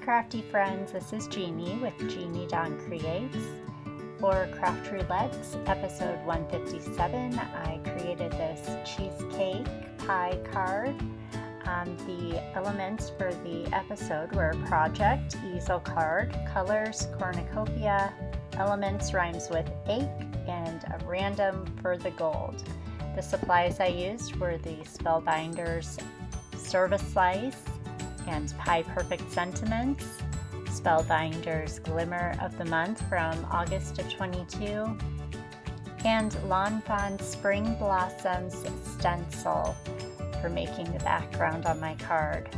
crafty friends, this is Jeannie with Jeannie Dawn Creates. For Craft Roulette episode 157, I created this cheesecake pie card. The elements for the episode were project, easel card, colors, cornucopia, elements rhymes with ache, and a random for the gold. The supplies I used were the Spellbinders service slice and Pie-fect sentiments, Spellbinders Glimmer of the month from August of 22, and Lawn Fawn Spring Blossoms Stencil for making the background on my card.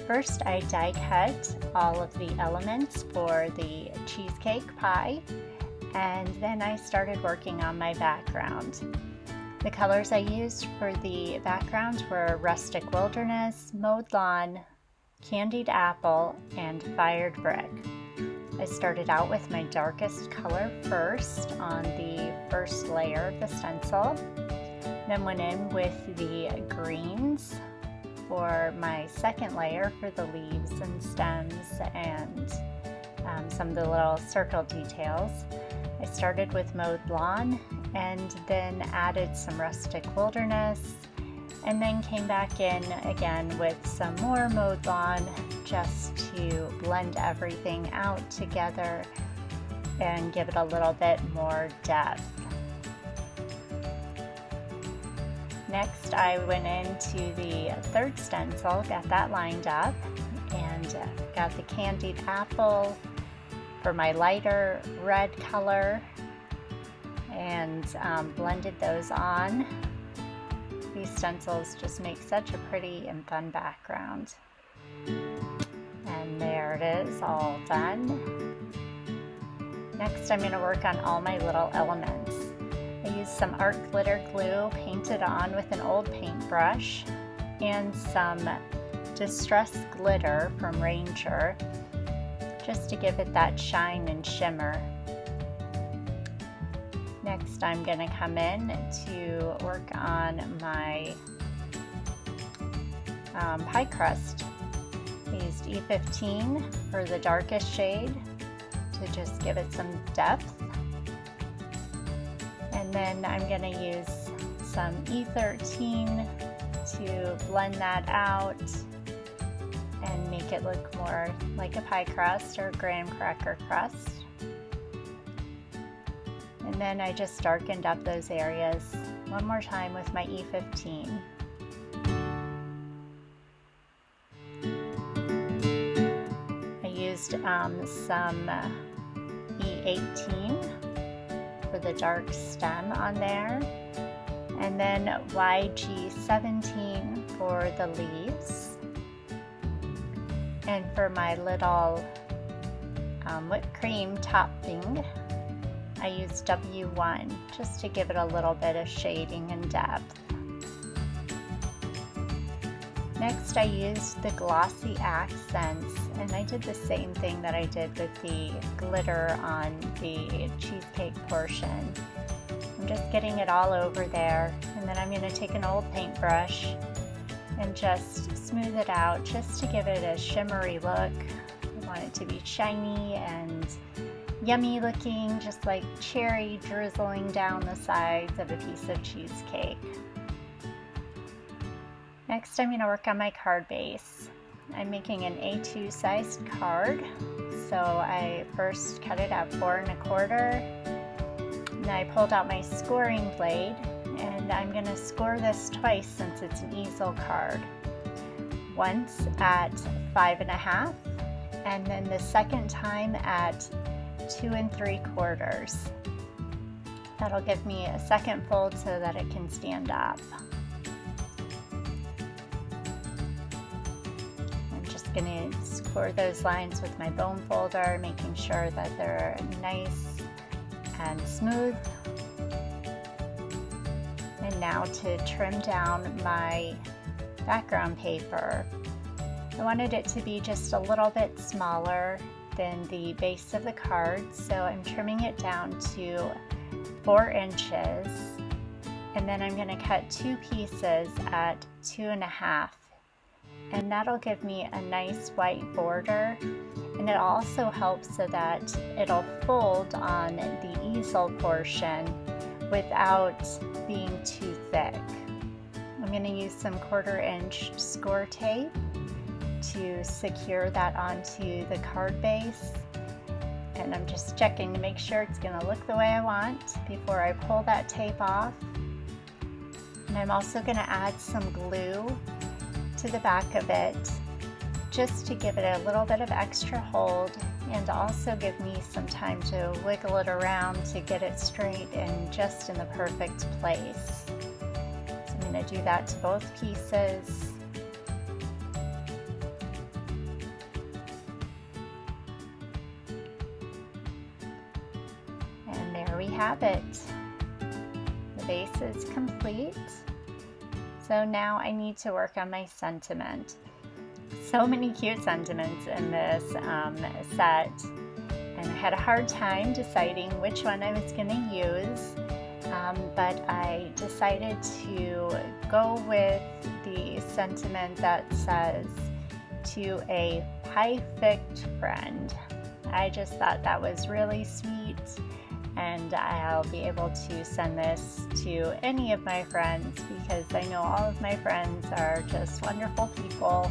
First, I die cut all of the elements for the cheesecake pie, and then I started working on my background. The colors I used for the background were Rustic Wilderness, Mowed Lawn, Candied Apple, and Fired Brick. I started out with my darkest color first on the first layer of the stencil, then went in with the greens for my second layer for the leaves and stems and some of the little circle details. I started with Mowed Lawn and then added some Rustic Wilderness, and then came back in again with some more Mowed Lawn just to blend everything out together and give it a little bit more depth. Next, I went into the third stencil, got that lined up, and got the Candied Apple for my lighter red color, and blended those on. These stencils just make such a pretty and fun background. And there it is, all done. Next, I'm going to work on all my little elements. I used some art glitter glue painted on with an old paintbrush and some distress glitter from Ranger just to give it that shine and shimmer. Next, I'm going to come in to work on my pie crust. I used E15 for the darkest shade to just give it some depth. And then I'm going to use some E13 to blend that out and make it look more like a pie crust or graham cracker crust. And then I just darkened up those areas one more time with my E15. I used some E18 for the dark stem on there, and then YG17 for the leaves. And for my little whipped cream topping, I used W1 just to give it a little bit of shading and depth. Next, I used the glossy accents, and I did the same thing that I did with the glitter on the cheesecake portion. I'm just getting it all over there, and then I'm going to take an old paintbrush and just smooth it out just to give it a shimmery look. I want it to be shiny and yummy looking, just like cherry drizzling down the sides of a piece of cheesecake. Next, I'm going to work on my card base. I'm making an A2 sized card, so I first cut it at 4 1/4. Then I pulled out my scoring blade, and I'm going to score this twice since it's an easel card. Once at 5 1/2, and then the second time at 2 3/4. That'll give me a second fold so that it can stand up. I'm just going to score those lines with my bone folder, making sure that they're nice and smooth. And now to trim down my background paper. I wanted it to be just a little bit smaller than the base of the card, so I'm trimming it down to 4 inches, and then I'm going to cut 2 pieces at 2 1/2, and that'll give me a nice white border, and it also helps so that it'll fold on the easel portion without being too thick. I'm going to use some 1/4-inch score tape to secure that onto the card base, and I'm just checking to make sure it's going to look the way I want before I pull that tape off. And I'm also going to add some glue to the back of it just to give it a little bit of extra hold, and also give me some time to wiggle it around to get it straight and just in the perfect place. So I'm going to do that to both pieces. And there we have it. The base is complete. So now I need to work on my sentiment. So many cute sentiments in this set, and I had a hard time deciding which one I was going to use, but I decided to go with the sentiment that says, "To a Pie-fect friend." I just thought that was really sweet, and I'll be able to send this to any of my friends because I know all of my friends are just wonderful people,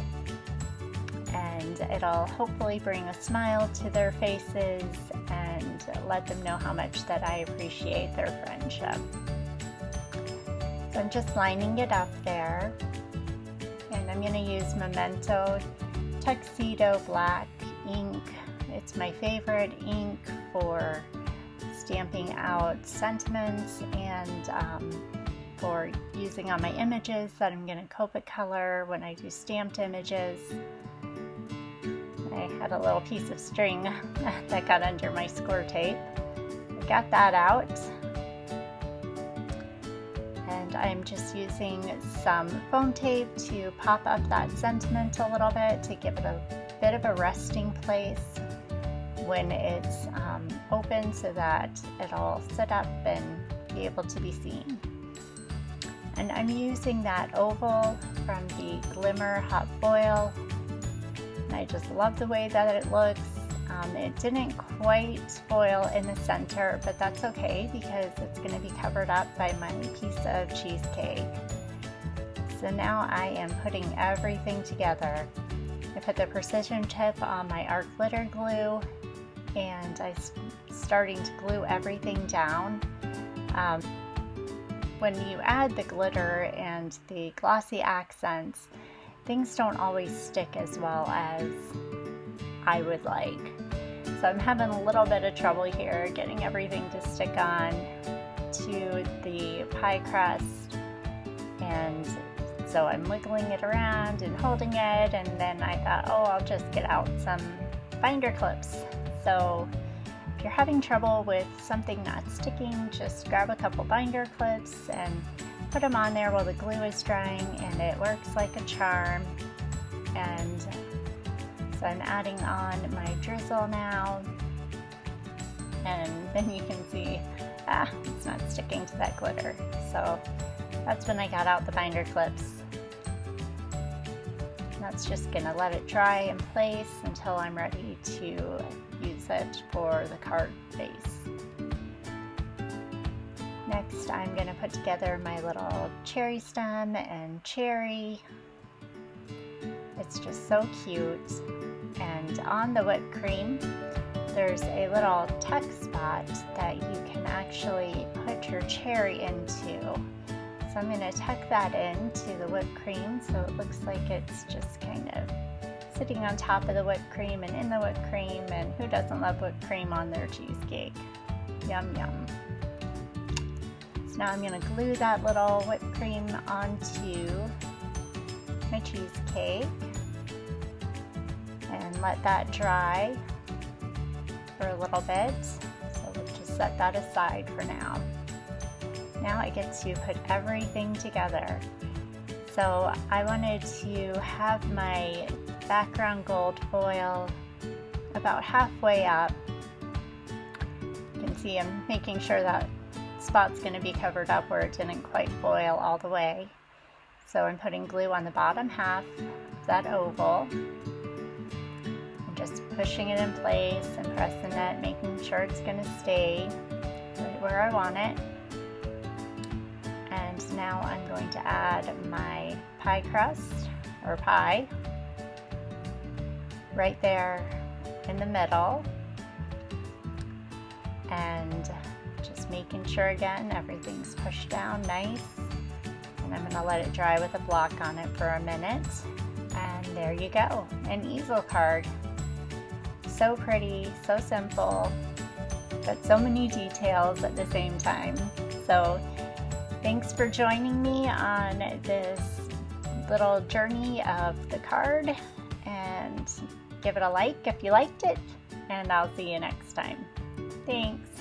and it'll hopefully bring a smile to their faces and let them know how much that I appreciate their friendship. So I'm just lining it up there, and I'm going to use Memento Tuxedo Black ink. It's my favorite ink for stamping out sentiments and for using on my images that I'm going to Copic color when I do stamped images. I had a little piece of string that got under my score tape. I got that out, and I'm just using some foam tape to pop up that sentiment a little bit to give it a bit of a resting place when it's open so that it'll sit up and be able to be seen. And I'm using that oval from the Glimmer hot foil. I just love the way that it looks. It didn't quite foil in the center, but that's okay because it's going to be covered up by my piece of cheesecake. So now I am putting everything together. I put the precision tip on my art glitter glue, and I'm starting to glue everything down. When you add the glitter and the glossy accents, things don't always stick as well as I would like. So I'm having a little bit of trouble here getting everything to stick on to the pie crust, and so I'm wiggling it around and holding it, and then I thought, oh, I'll just get out some binder clips. So if you're having trouble with something not sticking, just grab a couple binder clips and put them on there while the glue is drying, and it works like a charm. And so I'm adding on my drizzle now, and then you can see, it's not sticking to that glitter. So that's when I got out the binder clips. That's just gonna let it dry in place until I'm ready to use it for the card base. Next, I'm going to put together my little cherry stem and cherry. It's just so cute. And on the whipped cream, there's a little tuck spot that you can actually put your cherry into. So I'm going to tuck that into the whipped cream so it looks like it's just kind of sitting on top of the whipped cream and in the whipped cream, and who doesn't love whipped cream on their cheesecake? Yum yum. So now I'm going to glue that little whipped cream onto my cheesecake and let that dry for a little bit. So we'll just set that aside for now. Now I get to put everything together. So I wanted to have my background gold foil about halfway up. You can see I'm making sure that spot's going to be covered up where it didn't quite foil all the way. So I'm putting glue on the bottom half of that oval. I'm just pushing it in place and pressing it, making sure it's going to stay right where I want it. And now I'm going to add my pie crust, or pie, right there in the middle. And just making sure again everything's pushed down nice. And I'm going to let it dry with a block on it for a minute. And there you go, an easel card. So pretty, so simple, but so many details at the same time. So thanks for joining me on this little journey of the card, and give it a like if you liked it, and I'll see you next time. Thanks.